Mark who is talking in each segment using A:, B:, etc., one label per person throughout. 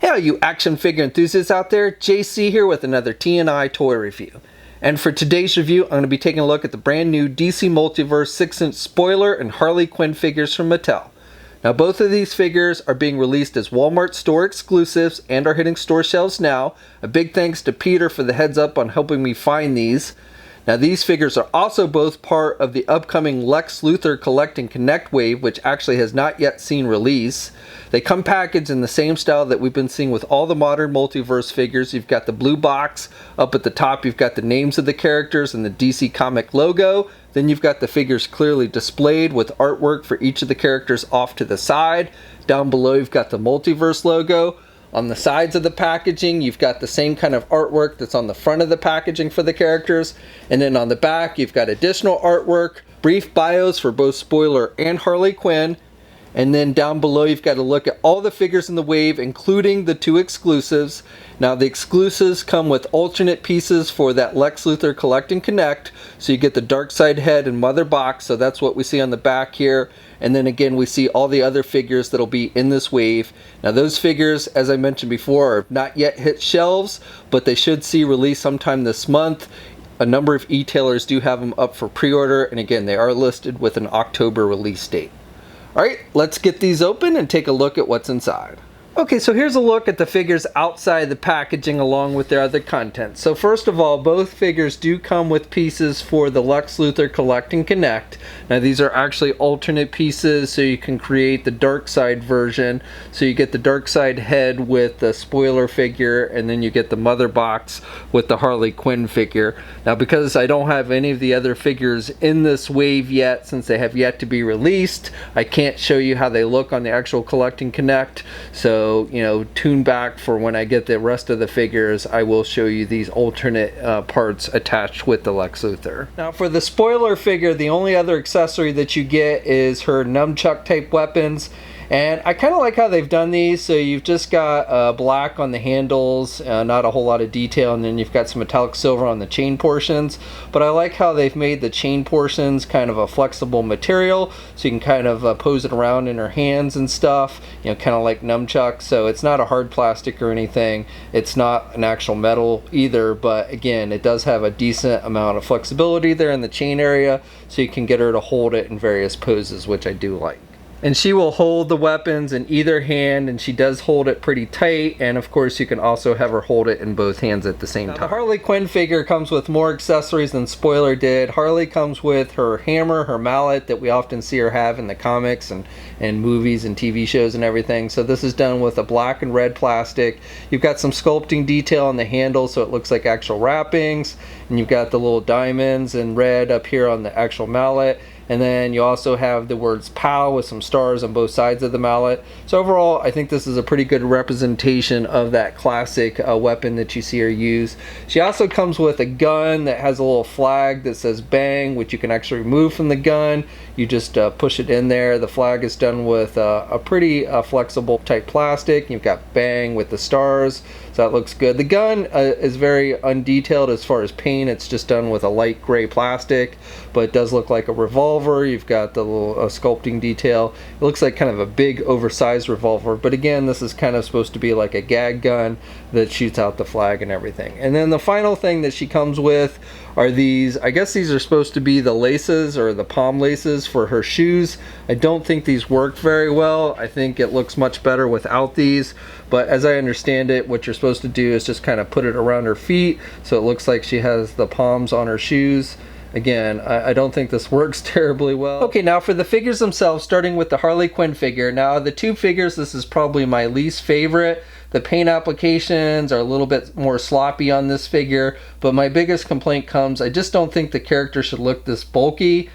A: Hey all you action figure enthusiasts out there, JC here with another T&I toy review. And for today's review, I'm going to be taking a look at the brand new DC Multiverse 6-inch spoiler and Harley Quinn figures from Mattel. Now both of these figures are being released as Walmart store exclusives and are hitting store shelves now. A big thanks to Peter for the heads up on helping me find these. Now these figures are also both part of the upcoming Lex Luthor Collect-And-Connect wave, which actually has not yet seen release. They come packaged in the same style that we've been seeing with all the modern multiverse figures. You've got the blue box. Up at the top you've got the names of the characters and the DC Comic logo. Then you've got the figures clearly displayed with artwork for each of the characters off to the side. Down below you've got the multiverse logo. On the sides of the packaging, you've got the same kind of artwork that's on the front of the packaging for the characters. And then on the back, you've got additional artwork, brief bios for both Spoiler and Harley Quinn. And then down below, you've got to look at all the figures in the wave, including the two exclusives. Now, the exclusives come with alternate pieces for that Lex Luthor Collect-And-Connect. So you get the Darkseid head and mother box. So that's what we see on the back here. And then again, we see all the other figures that'll be in this wave. Now, those figures, as I mentioned before, have not yet hit shelves, but they should see release sometime this month. A number of e-tailers do have them up for pre-order. And again, they are listed with an October release date. Alright, let's get these open and take a look at what's inside. Okay, so here's a look at the figures outside the packaging along with their other content. So first of all, both figures do come with pieces for the Lex Luthor Collect-And-Connect. Now these are actually alternate pieces so you can create the Darkseid version. So you get the Darkseid head with the spoiler figure, and then you get the mother box with the Harley Quinn figure. Now because I don't have any of the other figures in this wave yet, since they have yet to be released, I can't show you how they look on the actual Collect-And-Connect. So tune back for when I get the rest of the figures. I will show you these alternate parts attached with the Lex Luthor. Now for the spoiler figure, the only other accessory that you get is her nunchuck type weapons. And I kind of like how they've done these. So you've just got black on the handles, not a whole lot of detail, and then you've got some metallic silver on the chain portions. But I like how they've made the chain portions kind of a flexible material, so you can kind of pose it around in her hands and stuff, kind of like nunchucks. So it's not a hard plastic or anything. It's not an actual metal either, but again, it does have a decent amount of flexibility there in the chain area, so you can get her to hold it in various poses, which I do like. And she will hold the weapons in either hand, and she does hold it pretty tight, and of course you can also have her hold it in both hands at the same time. The Harley Quinn figure comes with more accessories than Spoiler did. Harley comes with her hammer, her mallet that we often see her have in the comics and movies and TV shows and everything. So this is done with a black and red plastic. You've got some sculpting detail on the handle so it looks like actual wrappings, and you've got the little diamonds in red up here on the actual mallet. And then you also have the words POW with some stars on both sides of the mallet. So overall, I think this is a pretty good representation of that classic weapon that you see her use. She also comes with a gun that has a little flag that says bang, which you can actually remove from the gun. You just push it in there. The flag is done with a pretty flexible type plastic. You've got bang with the stars. So that looks good. The gun is very undetailed as far as paint. It's just done with a light gray plastic, but it does look like a revolver. You've got the little sculpting detail. It looks like kind of a big oversized revolver, but again, this is kind of supposed to be like a gag gun that shoots out the flag and everything. And then the final thing that she comes with are these, I guess these are supposed to be the laces or the palm laces for her shoes. I don't think these work very well. I think it looks much better without these, but as I understand it, what you're supposed to do is just kind of put it around her feet so it looks like she has the palms on her shoes. Again, I don't think this works terribly well. Okay, now for the figures themselves, starting with the Harley Quinn figure. Now, the two figures, this is probably my least favorite. The paint applications are a little bit more sloppy on this figure, but my biggest complaint comes, I just don't think the character should look this bulky.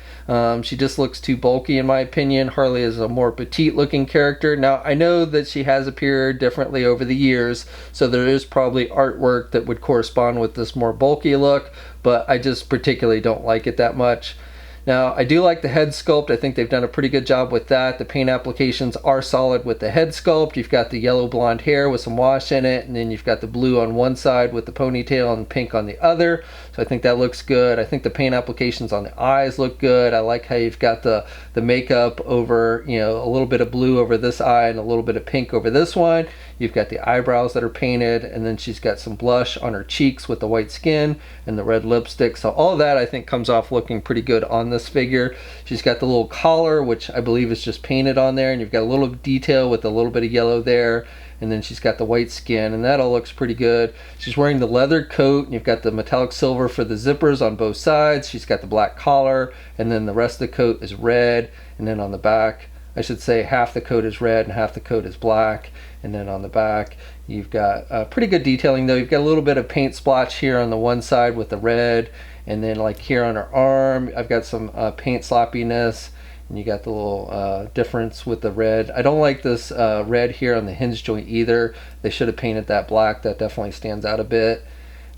A: She just looks too bulky in my opinion. Harley is a more petite looking character. Now I know that she has appeared differently over the years, so there is probably artwork that would correspond with this more bulky look, but I just particularly don't like it that much. Now, I do like the head sculpt. I think they've done a pretty good job with that. The paint applications are solid with the head sculpt. You've got the yellow blonde hair with some wash in it, and then you've got the blue on one side with the ponytail and pink on the other. So I think that looks good. I think the paint applications on the eyes look good. I like how you've got the makeup over, you know, a little bit of blue over this eye and a little bit of pink over this one. You've got the eyebrows that are painted, and then she's got some blush on her cheeks with the white skin and the red lipstick. So all of that I think comes off looking pretty good on this figure. She's got the little collar, which I believe is just painted on there, and you've got a little detail with a little bit of yellow there, and then she's got the white skin, and that all looks pretty good. She's wearing the leather coat, and you've got the metallic silver for the zippers on both sides. She's got the black collar, and then the rest of the coat is red, and then on the back, I should say half the coat is red and half the coat is black. And then on the back, you've got pretty good detailing though. You've got a little bit of paint splotch here on the one side with the red, and then like here on her arm, I've got some paint sloppiness, and you got the little difference with the red. I don't like this red here on the hinge joint either. They should have painted that black. That definitely stands out a bit.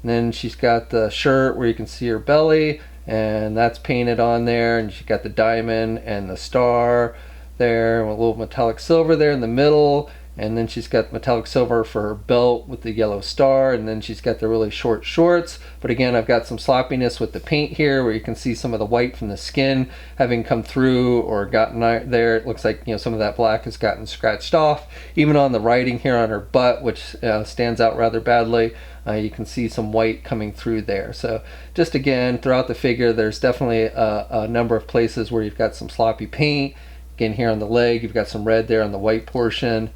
A: And then she's got the shirt where you can see her belly, and that's painted on there, and she's got the diamond and the star there, with a little metallic silver there in the middle, and then she's got metallic silver for her belt with the yellow star, and then she's got the really short shorts. But again, I've got some sloppiness with the paint here where you can see some of the white from the skin having come through or gotten there. It looks like, you know, some of that black has gotten scratched off. Even on the writing here on her butt, which stands out rather badly, you can see some white coming through there. So just again, throughout the figure, there's definitely a number of places where you've got some sloppy paint. Again, here on the leg, you've got some red there on the white portion.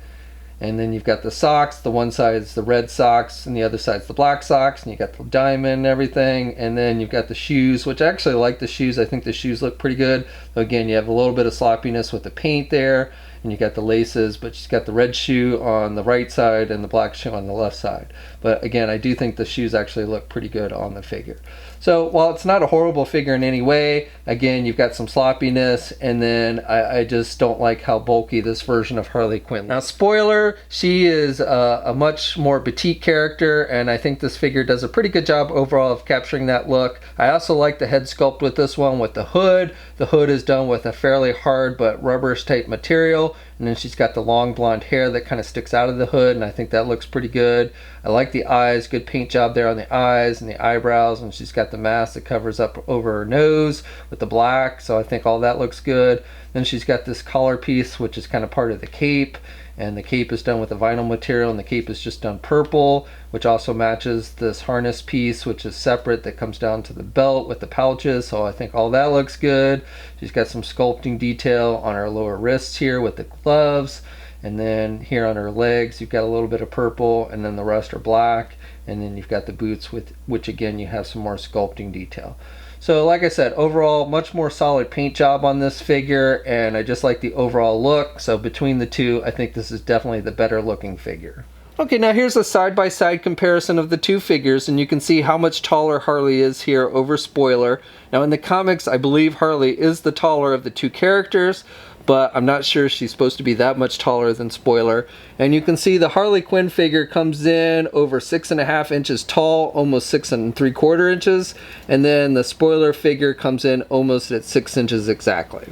A: And then you've got the socks. The one side is the red socks, and the other side's the black socks. And you got the diamond and everything. And then you've got the shoes, which I actually like the shoes. I think the shoes look pretty good. So again, you have a little bit of sloppiness with the paint there. And you got the laces, but she's got the red shoe on the right side and the black shoe on the left side. But again, I do think the shoes actually look pretty good on the figure. So while it's not a horrible figure in any way, again, you've got some sloppiness, and then I just don't like how bulky this version of Harley Quinn. Now, spoiler, she is a much more petite character, and I think this figure does a pretty good job overall of capturing that look. I also like the head sculpt with this one with the hood. The hood is done with a fairly hard but rubberish type material. And then she's got the long blonde hair that kind of sticks out of the hood, and I think that looks pretty good. I like the eyes, good paint job there on the eyes and the eyebrows, and she's got the mask that covers up over her nose with the black, so I think all that looks good. Then she's got this collar piece, which is kind of part of the cape, and the cape is done with a vinyl material, and the cape is just done purple, which also matches this harness piece, which is separate, that comes down to the belt with the pouches, so I think all that looks good. She's got some sculpting detail on her lower wrists here with the gloves, and then here on her legs you've got a little bit of purple, and then the rest are black, and then you've got the boots, with which again you have some more sculpting detail. So like I said, overall much more solid paint job on this figure, and I just like the overall look. So between the two, I think this is definitely the better looking figure. Okay, now here's a side-by-side comparison of the two figures, and you can see how much taller Harley is here over Spoiler. Now in the comics, I believe Harley is the taller of the two characters, but I'm not sure she's supposed to be that much taller than Spoiler. And you can see the Harley Quinn figure comes in over 6.5 inches tall, almost 6.75 inches, and then the Spoiler figure comes in almost at 6 inches exactly.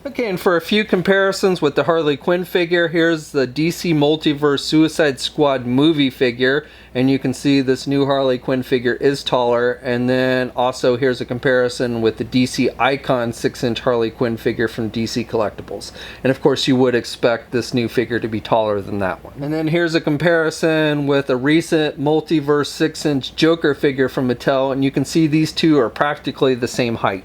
A: Okay, and for a few comparisons with the Harley Quinn figure, here's the DC Multiverse Suicide Squad movie figure, and you can see this new Harley Quinn figure is taller. And then also here's a comparison with the DC Icon 6-inch Harley Quinn figure from DC Collectibles. And of course you would expect this new figure to be taller than that one. And then here's a comparison with a recent Multiverse 6-inch Joker figure from Mattel, and you can see these two are practically the same height.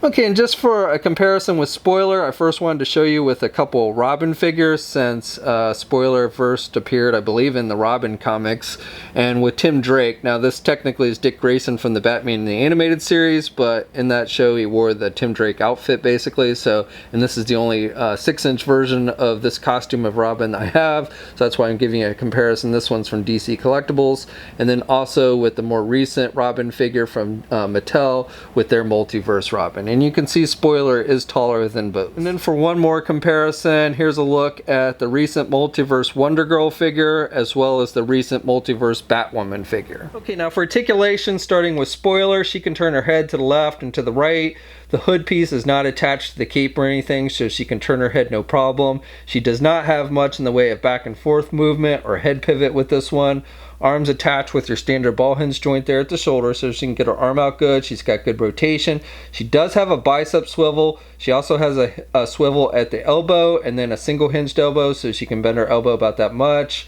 A: Okay, and just for a comparison with Spoiler, I first wanted to show you with a couple Robin figures, since Spoiler first appeared, I believe, in the Robin comics, and with Tim Drake. Now this technically is Dick Grayson from the Batman the Animated Series, but in that show he wore the Tim Drake outfit basically, so, and this is the only 6-inch version of this costume of Robin I have, so that's why I'm giving you a comparison. This one's from DC Collectibles, and then also with the more recent Robin figure from Mattel with their Multiverse Robin. And you can see Spoiler is taller than both. And then for one more comparison, here's a look at the recent Multiverse Wonder Girl figure as well as the recent Multiverse Batwoman figure. Okay, now for articulation, starting with Spoiler, she can turn her head to the left and to the right. The hood piece is not attached to the cape or anything, so she can turn her head no problem. She does not have much in the way of back and forth movement or head pivot with this one. Arms attached with your standard ball hinge joint there at the shoulder, so she can get her arm out good. She's got good rotation. She does have a bicep swivel. She also has a swivel at the elbow and then a single hinged elbow, so she can bend her elbow about that much.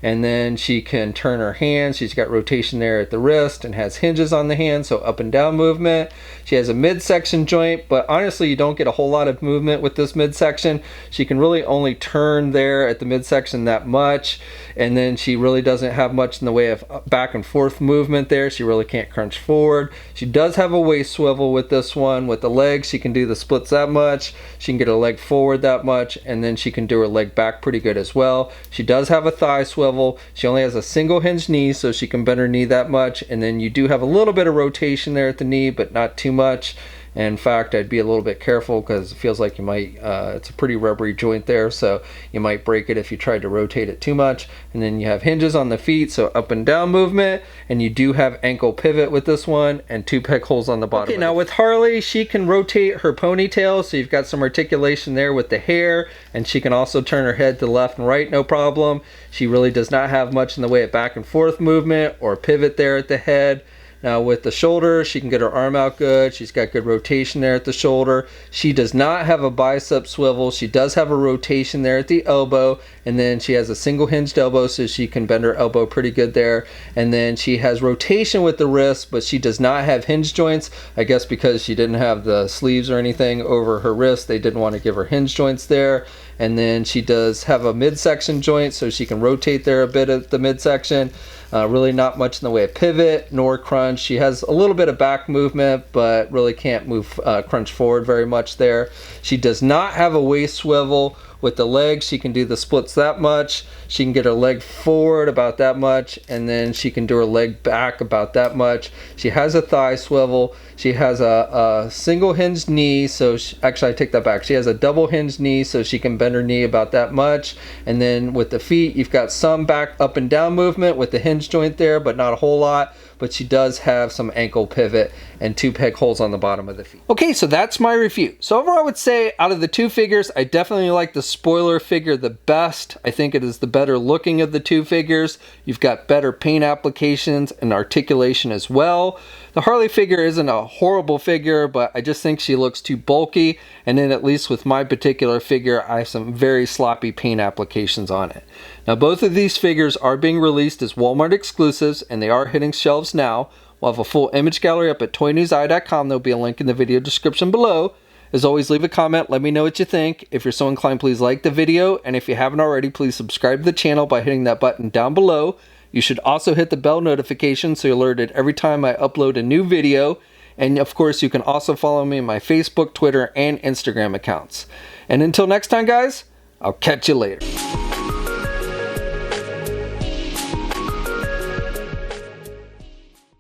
A: And then she can turn her hands. She's got rotation there at the wrist and has hinges on the hand, so up and down movement. She has a midsection joint, but honestly you don't get a whole lot of movement with this midsection. She can really only turn there at the midsection that much, and then she really doesn't have much in the way of back and forth movement there. She really can't crunch forward. She does have a waist swivel with this one. With the legs, she can do the splits that much. She can get her leg forward that much, and then she can do her leg back pretty good as well. She does have a thigh swivel. She only has a single hinged knee, so she can bend her knee that much, and then you do have a little bit of rotation there at the knee, but not too much. And in fact, I'd be a little bit careful because it feels like you might, it's a pretty rubbery joint there, so you might break it if you tried to rotate it too much. And then you have hinges on the feet, so up and down movement, and you do have ankle pivot with this one, and 2 peg holes on the bottom. Okay, now with Harley, she can rotate her ponytail, so you've got some articulation there with the hair, and she can also turn her head to left and right, no problem. She really does not have much in the way of back and forth movement or pivot there at the head. Now with the shoulder, she can get her arm out good. She's got good rotation there at the shoulder. She does not have a bicep swivel. She does have a rotation there at the elbow, and then she has a single hinged elbow, so she can bend her elbow pretty good there. And then she has rotation with the wrist, but she does not have hinge joints. I guess because she didn't have the sleeves or anything over her wrist, they didn't want to give her hinge joints there. And then she does have a midsection joint, so she can rotate there a bit at the midsection. Really not much in the way of pivot nor crunch. She has a little bit of back movement, but really can't move crunch forward very much there. She does not have a waist swivel. With the legs, she can do the splits that much. She can get her leg forward about that much, and then she can do her leg back about that much. She has a thigh swivel. She has a single hinged knee, so actually I take that back. She has a double hinged knee, so she can bend her knee about that much. And then with the feet, you've got some back up and down movement with the hinge joint there, but not a whole lot. But she does have some ankle pivot and 2 peg holes on the bottom of the feet. Okay, so that's my review. So overall, I would say out of the 2 figures, I definitely like the spoiler figure the best. I think it is the better looking of the 2 figures. You've got better paint applications and articulation as well. The Harley figure isn't a horrible figure, but I just think she looks too bulky. And then at least with my particular figure, I have some very sloppy paint applications on it. Now both of these figures are being released as Walmart exclusives, and they are hitting shelves now. We'll have a full image gallery up at toynewseye.com. There'll be a link in the video description below. As always, leave a comment, let me know what you think. If you're so inclined, please like the video, and if you haven't already, please subscribe to the channel by hitting that button down below. You should also hit the bell notification so you're alerted every time I upload a new video. And of course, you can also follow me on my Facebook, Twitter, and Instagram accounts. And until next time, guys, I'll catch you later.